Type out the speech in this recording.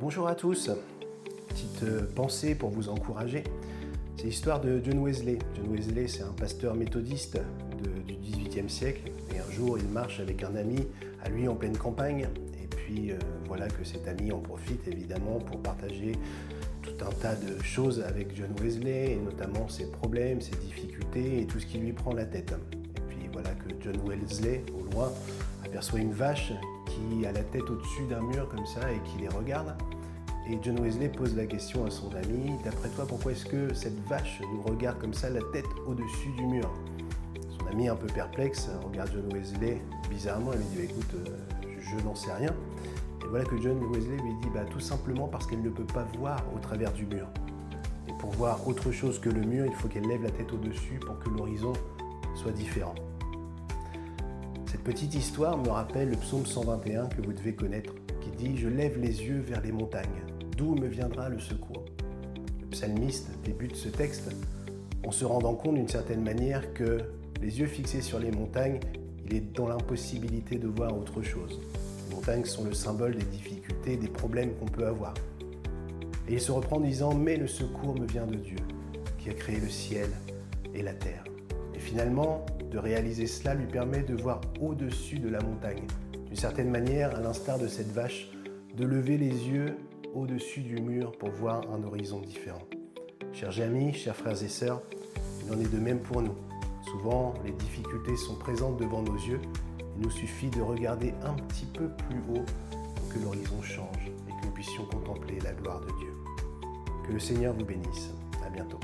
Bonjour à tous, petite pensée pour vous encourager. C'est l'histoire de John Wesley. John Wesley, c'est un pasteur méthodiste du XVIIIe siècle. Et un jour, il marche avec un ami à lui en pleine campagne. Et puis voilà que cet ami en profite évidemment pour partager tout un tas de choses avec John Wesley, et notamment ses problèmes, ses difficultés et tout ce qui lui prend la tête. Et puis voilà que John Wesley, au loin, aperçoit une vache qui a la tête au-dessus d'un mur comme ça et qui les regarde. Et John Wesley pose la question à son ami, d'après toi, pourquoi est-ce que cette vache nous regarde comme ça, la tête au-dessus du mur? Son ami, un peu perplexe, regarde John Wesley bizarrement et lui dit, écoute, je n'en sais rien. Et voilà que John Wesley lui dit, tout simplement parce qu'elle ne peut pas voir au travers du mur. Et pour voir autre chose que le mur, il faut qu'elle lève la tête au-dessus pour que l'horizon soit différent. Cette petite histoire me rappelle le psaume 121 que vous devez connaître, qui dit « Je lève les yeux vers les montagnes, d'où me viendra le secours ?» Le psalmiste débute ce texte en se rendant compte d'une certaine manière que les yeux fixés sur les montagnes, il est dans l'impossibilité de voir autre chose. Les montagnes sont le symbole des difficultés, des problèmes qu'on peut avoir. Et il se reprend en disant « Mais le secours me vient de Dieu, qui a créé le ciel et la terre. » Et finalement, de réaliser cela lui permet de voir au-dessus de la montagne. D'une certaine manière, à l'instar de cette vache, de lever les yeux au-dessus du mur pour voir un horizon différent. Chers amis, chers frères et sœurs, il en est de même pour nous. Souvent, les difficultés sont présentes devant nos yeux. Il nous suffit de regarder un petit peu plus haut pour que l'horizon change et que nous puissions contempler la gloire de Dieu. Que le Seigneur vous bénisse. À bientôt.